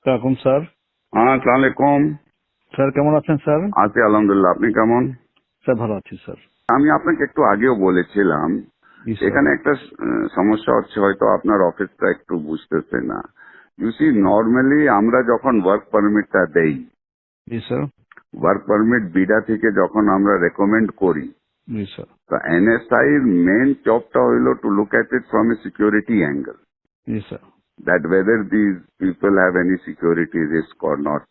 কাকুম sir. হ্যাঁ, আসসালামু আলাইকুম। স্যার কেমন আছেন স্যার? আছি আলহামদুলিল্লাহ, আপনি কেমন? স্যার ভালো আছি স্যার। আমি আপনাকে একটু আগেও বলেছিলাম জি স্যার। এখানে একটা সমস্যা হচ্ছে, হয়তো আপনার অফিসটা একটু বুঝতেছে না। ইউ সি, নর্মালি আমরা যখন ওয়ার্ক পারমিটটা দেই, জি স্যার। ওয়ার্ক পারমিট বিডা থেকে যখন আমরা রেকমেন্ড করি, জি স্যার। তো এনএসআই এর মেন জবটা হইল to look at it from a security angle, G sir. that whether these people have any security risk or not,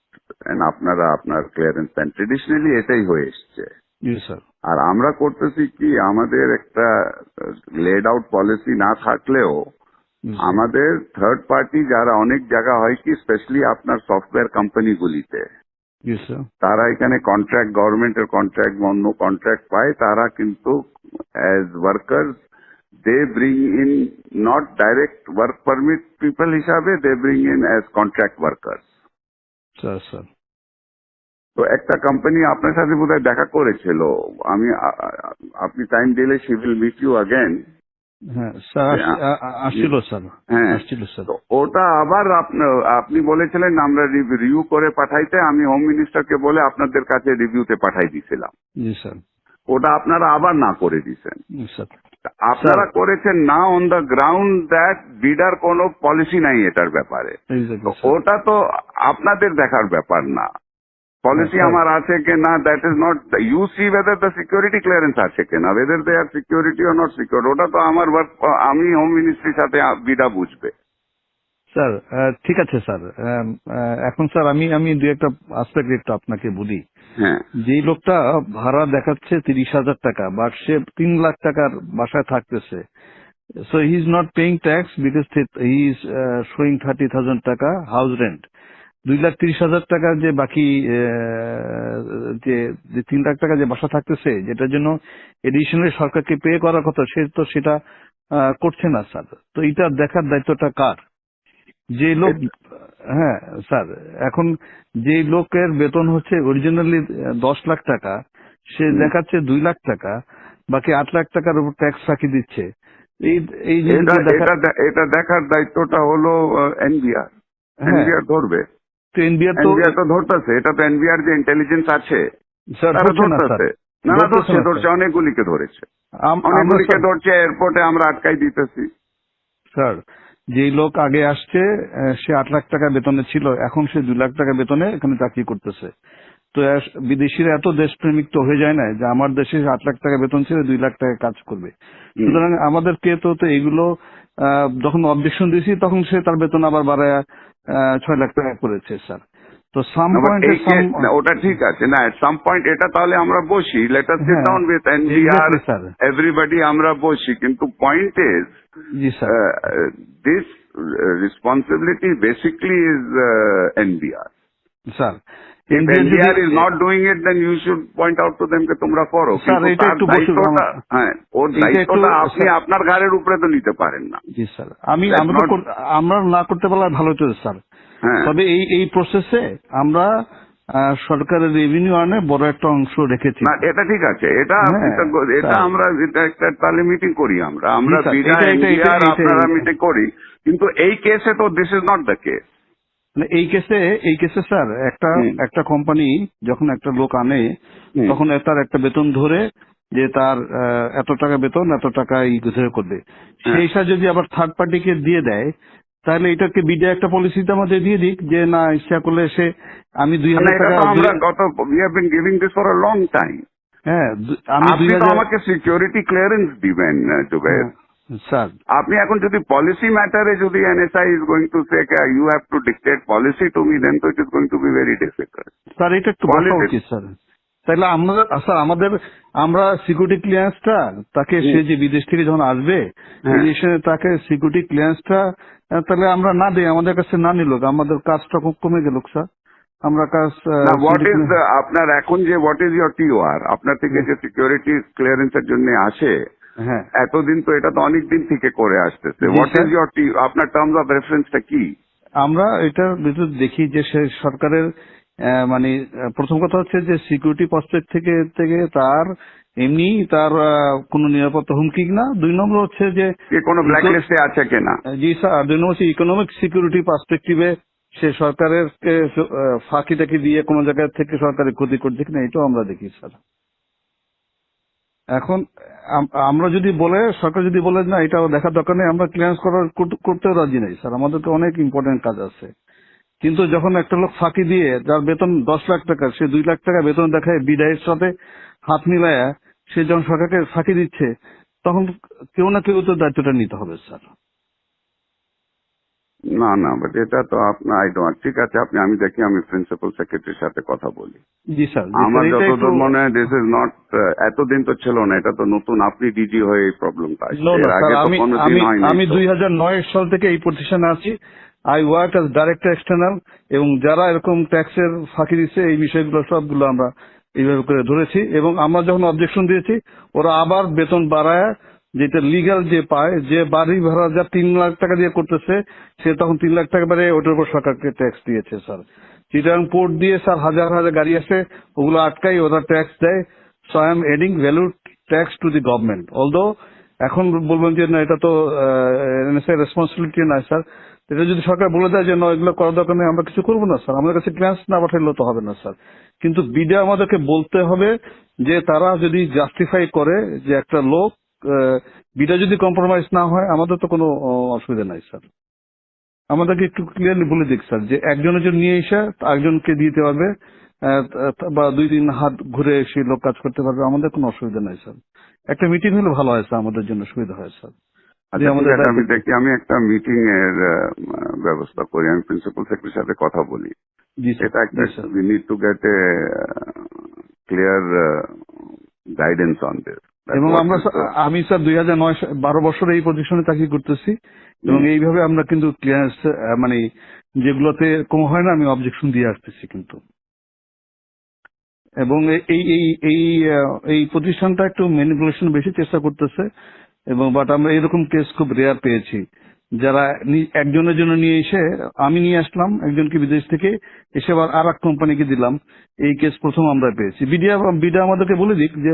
and আপনারা আপনার ক্লিয়ারেন্স দেন। ট্রেডিশনালি এটাই হয়ে এসছে। জি স্যার। আর আমরা করতেছি কি, আমাদের একটা লেড আউট পলিসি না থাকলেও জি স্যার। আমাদের থার্ড পার্টি যারা অনেক জায়গা হয় কি, স্পেশালি আপনার সফটওয়্যার কোম্পানিগুলিতে, জি স্যার। তারা এখানে কন্ট্রাক্ট, গভর্নমেন্টের কন্ট্রাক্ট, অন্য কন্ট্রাক্ট পায়, তারা কিন্তু as workers they bring in not direct work permit people হিসাবে, they bring in as contract workers. Sir sir. তো একটা কোম্পানি আপনার সাথে বোধহয় দেখা করেছিল, আমি আপনি টাইম দিলে she will meet you again. হ্যাঁ স্যার, আসছিল স্যার। হ্যাঁ, আসছিল স্যার। তো ওটা আবার আপনি বলেছিলেন আমরা রিভিউ করে পাঠাইতে, আমি হোম মিনিস্টারকে বলে আপনাদের কাছে রিভিউতে পাঠাই দিয়েছিলাম। জি স্যার। ওটা আপনারা আবার না করে দিয়েছেন। জি স্যার। আপনারা করেছেন না অন দ্য গ্রাউন্ড দ্যাট বিডার কোনো পলিসি নাই এটার ব্যাপারে। তো এক্স্যাক্টলি স্যার। ওটা তো আপনাদের দেখার ব্যাপার না। Policy sir. আমার আছে কিনা, that is not, you see whether the security clearance আছে কিনা, whether they are security or not secure, ওটা তো আমার ওয়ার্ক, আমি হোম মিনিস্ট্রির সাথে বিডা বুঝবে। স্যার ঠিক আছে স্যার। এখন স্যার আমি আমি দু একটা আসপেক্ট একটু আপনাকে বলি। হ্যাঁ, যেই লোকটা ভাড়া দেখাচ্ছে 30,000 টাকা, বাট সে 3 লাখ টাকার বাসায় থাকতেছে, so he is not paying tax because he is showing 30,000 টাকা house rent. 2,30,000 টাকার যে বাকি যে 3 লাখ টাকা যে বাসা থাকতেছে, যেটার জন্য এডিশনালি সরকারকে পে করার কথা, সে তো সেটা করছে না স্যার। তো এটা দেখার দায়িত্বটা কার? যে লোক, হ্যাঁ স্যার, এখন যে লোকের বেতন হচ্ছে অরিজিনালি 10 লাখ টাকা, সে দেখাচ্ছে 2 লাখ টাকা, বাকি 8 লাখ টাকার উপর ট্যাক্স ফাঁকি দিচ্ছে। এই এই এটা জিনিসগুলো দেখা। এটা এটা দেখার দায়িত্বটা হলো এনবিআর। হ্যাঁ, এনবিআর ধরবে, তো এনবিআর তো এনবিআর তো ধরতেছে, এটা তো এনবিআর যে ইন্টেলিজেন্স আছে স্যার তারা ধরছে না স্যার। ধরতেছে। না না, ধরতেছে না ধরছে, স্যার। অনেকগুলিকে ধরেছে, আমরা অনেকগুলিকে স্যার, ধরছে, এয়ারপোর্টে আমরা আটকাই দিতেছি। স্যার যেই লোক আগে আসছে, সে 8 লাখ টাকা বেতনে ছিল, এখন সে 2 লাখ টাকা বেতনে এখানে চাকরি করতেছে। তো বিদেশিরা এত দেশপ্রেমিক তো হয়ে যায় না যে আমার দেশে 8 লাখ টাকা বেতন ছিল, 2 লাখ টাকা কাজ করবে। সুতরাং আমাদেরকে তো এগুলো যখন অবজেকশন দিয়েছি, তখন সে তার বেতন আবার বাড়ায় 6 লাখ টাকা করেছে স্যার। তো সাম আবার পয়েন্টে এই না, ওটা ঠিক আছে না, এট সাম পয়েন্ট এটা তাহলে আমরা বসি, লেট আস সিট হ্যাঁ down with NBR, exactly sir. Everybody আমরা বসি, কিন্তু point is G sir. This responsibility basically is NBR. Sir If NBR যদি, NBR is not doing it, then you should point out to them যে তোমরা করো, sir কিন্তু এটা তার একটু বসে, দায়িত্বটা, হ্যাঁ, ওর এটা একটু দায়িত্বটা আপনি স্যার। আপনার ঘাড়ের উপরে তো নিতে পারেন না। জি স্যার, আমি That's আমরা তো not- আমরা না করতে পারলে ভালো হতো স্যার। হ্যাঁ, তবে এই এই প্রসেসে আমরা সরকারের রেভিনিউ আর্নে বড় একটা অংশ রেখেছি। না এটা ঠিক আছে, এটা হ্যাঁ, এটা স্যার। আমরা এটা একটা তাহলে মিটিং করি, আমরা স্যার, বিনা এটা- এটা- NBR এটা- আপনারা এটা- মিটিং করি, কিন্তু এই কেসে তো this is not the case. মানে এই কেসে স্যার, একটা কোম্পানি যখন একটা লোক আনে, তখন তার একটা বেতন ধরে যে তার এত টাকা বেতন, এত টাকা ধরে করবে, সেই হিসাবে যদি আবার থার্ড পার্টিকে দিয়ে দেয়, তাহলে এটাকে বিডে একটা পলিসিতে আমাদের দিয়ে দিক যে না, ইচ্ছা করলে সে, আমি 2,000 এটা টাকা, তো আমরা we have been giving this for a long time. হ্যাঁ আমি আপনি তো 2,000, আমাকে সিকিউরিটি ক্লিয়ারেন্স দিবেন জুবের। স্যার। আপনি এখন যদি পলিসি ম্যাটারে যদি NSI is going to say you have to dictate policy to me, then তো it is going to be very difficult. Sir এটা একটু বলা উচিত স্যার। তাহলে আমরা স্যার আমরা সিকিউরিটি ক্লিয়ারেন্সটা তাকে, সে যে বিদেশ থেকে যখন আসবে, তাকে সিকিউরিটি ক্লিয়ারেন্সটা তাহলে আমরা না দিই, আমাদের কাছে না নিল, আমাদের কাজটা খুব কমে গেল স্যার। আমরা কাজ না, হোয়াট ইজ আপনার এখন যে হোয়াট ইজ ইয়োর টিওআর, আপনার থেকে যে সিকিউরিটি ক্লিয়ারেন্সের জন্য আসে, হ্যাঁ এতদিন তো এটা তো অনেক দিন থেকে করে আসতেছে, জি, হোয়াট স্যার। ইজ ইয়োর আপনার টার্মস অফ রেফারেন্সটা কি? আমরা এটার ভিতর দেখি যে সে সরকারের মানে প্রথম কথা হচ্ছে যে সিকিউরিটি পার্সপেক্ট থেকে তার এমনি তার কোনো নিরাপত্তা হুমকি না। 2 নম্বর হচ্ছে যে কোনো ব্ল্যাক লিস্টে আছে কিনা। জি স্যার। 2 নম্বর হচ্ছে ইকোনমিক সিকিউরিটি পার্সপেক্টিভে সে সরকারের ফাঁকি টাকি দিয়ে কোনো জায়গা থেকে সরকারের ক্ষতি করছে কিনা এটাও আমরা দেখি স্যার। এখন আমরা যদি বলে সরকার যদি বলে না এটা দেখার দরকার নেই, আমরা ক্লিয়ারেন্স করতেও রাজি নেই স্যার, আমাদেরকে অনেক ইম্পর্টেন্ট কাজ আছে। কিন্তু যখন একটা লোক ফাঁকি দিয়ে যার বেতন 10 লাখ টাকা, সে 2 লাখ টাকা বেতন দেখায় বিদায়ের সাথে হাত মিলায়া সে যখন সরকারকে ফাঁকি দিচ্ছে, তখন কেউ না কেউ তো দায়িত্বটা নিতে হবে স্যার। না না, বাট এটা তো আপনার ঠিক আছে, আমি দেখি, আমি প্রিন্সিপাল সেক্রেটারির সাথে কথা বলি। জি স্যার। আমার যতদূর মনে হয় দিস ইজ নট, এতদিন তো ছিল না, এটা তো নতুন, আপনি ডিজি হয়ে এই প্রবলেমটা আসছে, এর আগে তো কোনোদিন হয়নি। আমি 2009 সাল থেকে এই প্রতিষ্ঠানে আছি। I work as director external, এবং যারা এরকম ট্যাক্সের ফাঁকি দিচ্ছে এই বিষয়গুলো সবগুলো আমরা এইভাবে করে ধরেছি, এবং আমরা যখন অবজেকশন দিয়েছি ওরা আবার বেতন বাড়ায়, যেটা লিগ্যাল যে পায়, যে বাড়ি ভাড়া যা 3 লাখ টাকা দিয়ে করতেছে সে তখন 3 লাখ টাকা বাড়ে ওটার উপর সরকারকে ট্যাক্স দিয়েছে স্যার। চিটাগাং পোর্ট দিয়ে স্যার হাজার হাজার গাড়ি আসে, ওগুলো আটকাই ওরা ট্যাক্স দেয়। So I am adding value tax to the government. Although এখন বলবেন যে না এটা তো রেসপন্সিবিলিটি নয় স্যার, এটা যদি সরকার বলে দেয় যে না এগুলো করার দরকার নেই, আমরা কিছু করবো না স্যার, আমাদের কাছে ক্লিয়ারেন্স না পাঠাইলেও তো হবে না স্যার। কিন্তু বিডা আমাদেরকে বলতে হবে যে তারা যদি জাস্টিফাই করে যে একটা লোক বিডা যদি কম্প্রোমাইজ না হয় আমাদের তো কোনো অসুবিধা নাই স্যার। আমাদেরকে একটু ক্লিয়ারলি বলে দিক স্যার যে একজনের জন্য নিয়ে এসে একজনকে দিতে পারবে, বা 2-3 হাত ঘুরে এসে লোক কাজ করতে পারবে, আমাদের কোনো অসুবিধা নাই স্যার। একটা মিটিং হলে ভালো হয় স্যার, আমাদের জন্য সুবিধা হয় স্যার। আচ্ছা ঠিক আছে, আমি দেখি, আমি একটা মিটিং এর ব্যবস্থা করি, আমি প্রিন্সিপাল সেক্রেটারির সাথে কথা বলি। জি স্যার। এটা একটা we need to get A clear guidance on this. এবং আমি স্যার 12 বছর এই পজিশনে চাকরি করতেছি, এবং এইভাবে আমরা কিন্তু ক্লিয়ারেন্স মানে যেগুলোতে কম হয় না আমি অবজেকশন দিয়ে আসতেছি কিন্তু। এবং এই এই এই এই প্রতিষ্ঠানটা একটু ম্যানিপুলেশন বেশি চেষ্টা করতেছে, এবং বাট আমরা এরকম কেস খুব রেয়ার পেয়েছি যারা একজনের জন্য নিয়ে এসে, আমি নিয়ে আসলাম একজনকে বিদেশ থেকে, এসে আবার আর এক কোম্পানিকে দিলাম, এই কেস প্রথম আমরা পেয়েছি। বিডা আমাদেরকে বলে দিক যে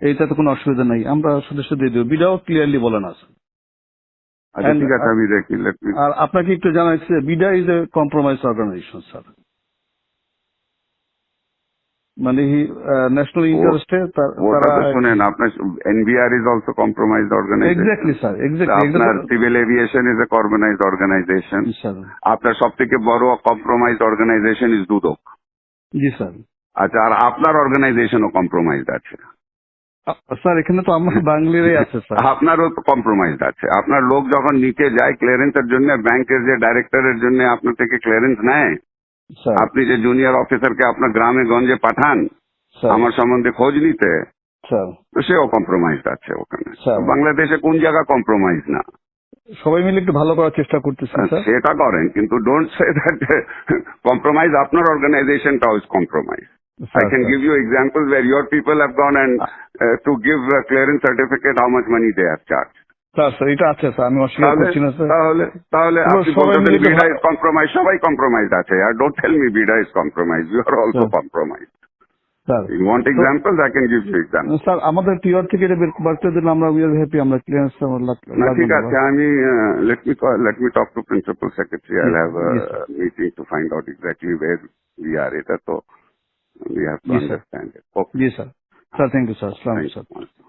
এইটাতে কোনো অসুবিধা নাই, আমরা সদস্য দিয়ে দেবো, বিডাও ক্লিয়ারলি বলে না স্যার। আচ্ছা ঠিক আছে, আমি দেখি। আর আপনাকে একটু জানাচ্ছি BIDA is a compromise organization sir, মানে ন্যাশনাল ইন্টারেস্টে তারা শুনেন, আপনার NBR is also compromised organization. Exactly sir, exactly. আপনার civil aviation is a compromised organization. আপনার সব থেকে বড় কম্প্রোমাইজড অর্গানাইজেশন ইজ দুদক। জি স্যার। আচ্ছা, আর আপনার অর্গানাইজেশনও কম্প্রোমাইজড আছে স্যার? এখানে তো আমার বাংলারই আছে স্যার। আপনারও তো কম্প্রোমাইজড আছে। আপনার লোক যখন নিচে যায় ক্লিয়ারেন্সের জন্য, ব্যাংকের যে ডাইরেক্টরের জন্য আপনার থেকে ক্লিয়ারেন্স নেয়, আপনি যে জুনিয়র অফিসারকে আপনার গ্রামে গঞ্জে পাঠান আমার সম্বন্ধে খোঁজ নিতে, তো সেও কম্প্রোমাইজড আছে ওখানে। বাংলাদেশে কোন জায়গা কম্প্রোমাইজ না? সবাই মিলে একটু ভালো করার চেষ্টা করতেছি স্যার। সেটা করেন, কিন্তু ডোন্ট সে দ্যাট কম্প্রোমাইজ আপনার অর্গানাইজেশনটাও is compromise. I can give you examples where your people have gone and to give a clearance certificate, how much money they have charged. Sir এটা আছে স্যার, আমি অস্বীকার করছি না স্যার। তাহলে আপনি বলতেন বিডা ইজ কম্প্রোমাইজ, সবাই কম্প্রোমাইজ আছে। আর don't tell me BIDA is compromise, you are also compromise. Sir you want examples, I can give you example. Sir আমাদের টিআর থেকে এটা বের করে দিলে আমরা উই আর হ্যাপি, আমরা ক্লিয়ারেন্স ঠিক আছে। আমি let me talk to principal secretary. I'll have a meeting to find out exactly where we are. এটা তো we have to understand it. Okay. Yes sir. Sir, thank you sir. Assalamu alaikum sir.